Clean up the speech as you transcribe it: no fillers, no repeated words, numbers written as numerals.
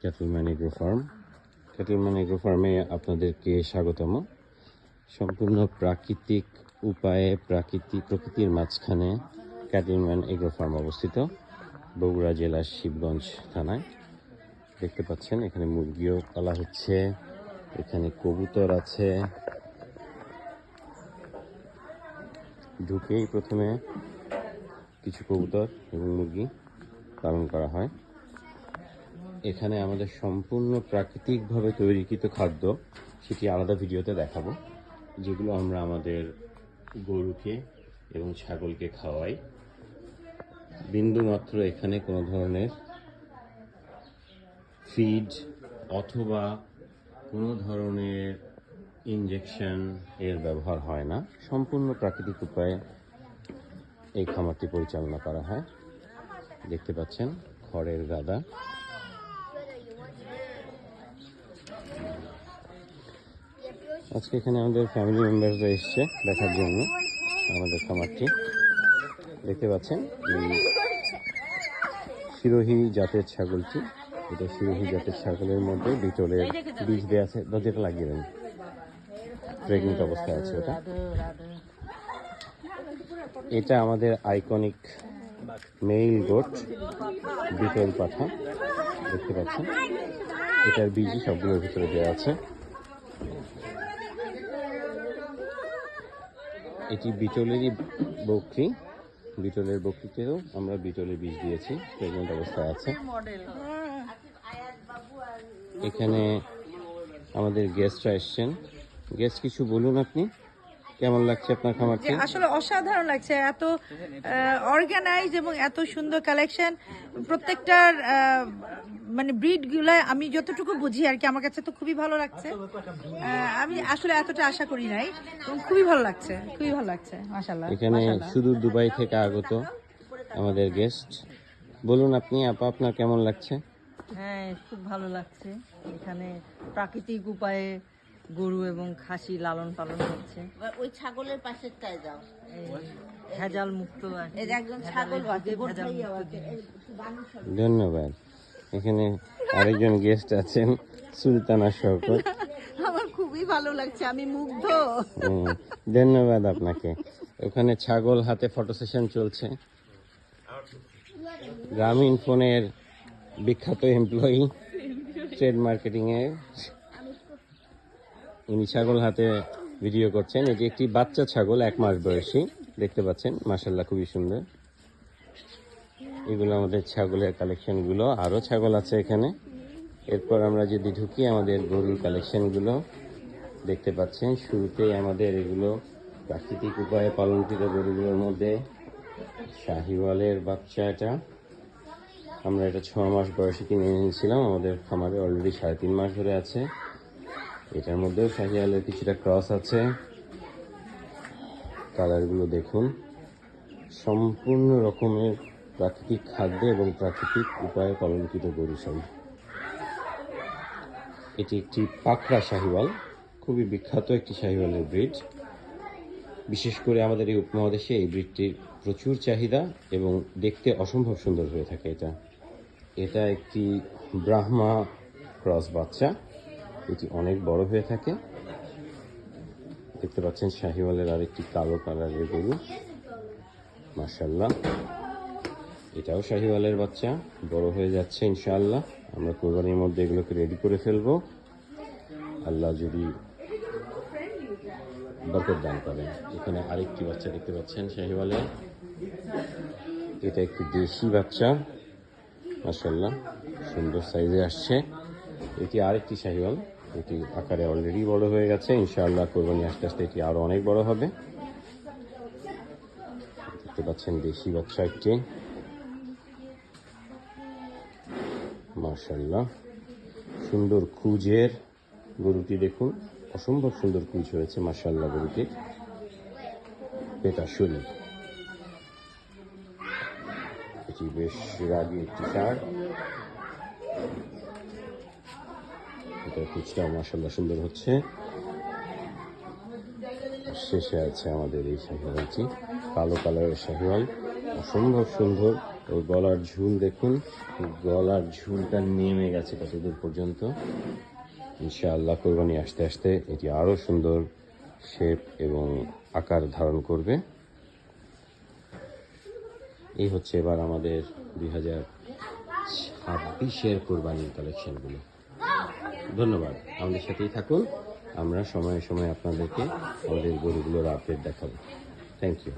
ক্যাটলম্যান agro farm. ক্যাটলম্যান agro ফার্মে আপনাদেরকে স্বাগতম। সম্পূর্ণ প্রাকৃতিক উপায়ে প্রকৃতির মাঝখানে ক্যাটলম্যান এগ্রো ফার্ম অবস্থিত, বগুড়া জেলার শিবগঞ্জ থানায়। দেখতে পাচ্ছেন এখানে মুরগিও পালা হচ্ছে, এখানে কবুতর আছে। ঢুকেই প্রথমে কিছু কবুতর এবং মুরগি পালন করা হয়। এখানে আমাদের সম্পূর্ণ প্রাকৃতিকভাবে তৈরিকৃত খাদ্য, সেটি আলাদা ভিডিওতে দেখাবো, যেগুলো আমরা আমাদের গরুকে এবং ছাগলকে খাওয়াই। বিন্দুমাত্র এখানে কোনো ধরনের ফিড অথবা কোনো ধরনের ইনজেকশন এর ব্যবহার হয় না। সম্পূর্ণ প্রাকৃতিক উপায়ে এই খামারটি পরিচালনা করা হয়। দেখতে পাচ্ছেন খড়ের গাদা। আজকে এখানে আমাদের ফ্যামিলি মেম্বারসরা এসছে দেখার জন্য আমাদের খামারটি। দেখতে পাচ্ছেন এই সিরোহী জাতের ছাগলটি, এটা সিরোহী জাতের ছাগলের মধ্যে বিটলের বীজ দেওয়া আছে। দরজাটা লাগিয়ে দেন, প্রেগনেন্ট অবস্থায় আছে ওটা। এটা আমাদের আইকনিক মেইল গোট বিটল পাঠা। দেখতে পাচ্ছেন এটার বীজই সবগুলোর ভিতরে দেওয়া আছে। এটি বিটলেরই বকরি, বিটলের বকরিতেও আমরা বিটলের বীজ দিয়েছি, প্রেগনেন্ট অবস্থায় আছে। এখানে আমাদের গেস্টরা এসছেন। গেস্ট কিছু বলুন, আপনি কেমন লাগছে আপনার খামারটি? আসলে অসাধারণ লাগছে, এত অর্গানাইজ এবং এত সুন্দর কালেকশন। প্রত্যেকটার মানে ব্রিড গুলা আমি যতটুকু বুঝি আর কি, আমার কাছে তো খুবই ভালো লাগছে। আমি আসলে এতটা আশা করি নাই এবং খুবই ভালো লাগছে, খুবই ভালো লাগছে মাশাআল্লাহ। এখানে সুদূর দুবাই থেকে আগত আমাদের গেস্ট। বলুন আপনি, আপা আপনার কেমন লাগছে? হ্যাঁ, খুব ভালো লাগছে। এখানে প্রাকৃতিক উপায়ে গরু এবং খাসি লালন পালন হচ্ছে। ওই ছাগলের পাশেরটায় যাও, ভেজাল মুক্ত। একজন ছাগল ধন্যবাদ। এখানে আরেকজন গেস্ট আছেন, সুলতানা শওকত। আমার খুবই ভালো লাগছে, আমি মুগ্ধ। ধন্যবাদ আপনাকে। ওখানে ছাগল হাতে ফটো সেশন চলছে। গ্রামীণ ফোনের বিখ্যাত এমপ্লয়ি, ট্রেড মার্কেটিং এ, উনি ছাগল হাতে ভিডিও করছেন। এটি একটি বাচ্চা ছাগল, 1 মাস বয়সী। দেখতে পাচ্ছেন মাশাআল্লাহ, খুবই সুন্দর। এগুলো আমাদের ছাগলের কালেকশনগুলো। আরও ছাগল আছে এখানে। এরপর আমরা যদি ঢুকি আমাদের গরুর কালেকশনগুলো দেখতে পাচ্ছেন। শুরুতেই আমাদের এগুলো প্রাকৃতিক উপায়ে পালনকৃত গরুগুলোর মধ্যে শাহিওয়ালের বাচ্চা। আমরা এটা 6 মাস বয়সে কিনে এনেছিলাম, আমাদের খামারে অলরেডি 3.5 মাস ধরে আছে। এটার মধ্যেও শাহিওয়ালের কিছুটা ক্রস আছে। কালারগুলো দেখুন, সম্পূর্ণ রকমের প্রাকৃতিক খাদ্য এবং প্রাকৃতিক উপায়ে পালনকৃত গরু সব। এটি একটি পাকড়া শাহিওয়াল, খুবই বিখ্যাত একটি শাহিওয়ালের ব্রিড। বিশেষ করে আমাদের এই উপমহাদেশে এই ব্রিডটির প্রচুর চাহিদা এবং দেখতে অসম্ভব সুন্দর হয়ে থাকে। এটা একটি ব্রাহ্মা ক্রস বাচ্চা। এটি অনেক বড় হয়ে থাকে। দেখতে পাচ্ছেন শাহিওয়ালের আরেকটি কালো কালারের গরু, মাশাআল্লাহ। এটাও শাহিওয়ালের বাচ্চা, বড় হয়ে যাচ্ছে ইনশাআল্লাহ। আমরা কোরবানির মধ্যে এগুলোকে রেডি করে ফেলবো, আল্লাহ যদি বরকত দান করেন। এখানে আরেকটি বাচ্চা দেখতে পাচ্ছেন শাহিওয়ালের। এটা একটি দেশি বাচ্চা, মাশাআল্লাহ সুন্দর সাইজে আসছে। এটি আরেকটি শাহিওয়াল, এটি আকারে অলরেডি বড় হয়ে গেছে। ইনশাআল্লাহ কোরবানি আস্তে আস্তে এটি আরো অনেক বড় হবে। দেখতে পাচ্ছেন দেশি বাচ্চা একটি, মাশাআল্লাহ সুন্দর কুজের গরুটি। দেখুন অসম্ভব সুন্দর কুচ হয়েছে মাশাআল্লাহ গরুটির। পেটা শরীর, এটি বেশ রাগী একটি ষাঁড়। এটা কুচটাও মাশাআল্লাহ সুন্দর হচ্ছে। শেষে আছে আমাদের এই শাহিওয়ালটি, কালো কালারের শাহিওয়াল, অসম্ভব সুন্দর ওর গলার ঝুল দেখুন, গলার ঝুলটা নেমে গেছে কতদূর পর্যন্ত। ইনশাআল্লাহ কোরবানি আসতে আসতে এটি আরো সুন্দর শেপ এবং আকার ধারণ করবে। এই হচ্ছে এবার আমাদের 2026-এর কোরবানির কালেকশনগুলো। ধন্যবাদ, আমাদের সাথেই থাকুন। আমরা সময়ে সময়ে আপনাদেরকে আমাদের গরুগুলোর আপডেট দেখাবো। Thank you.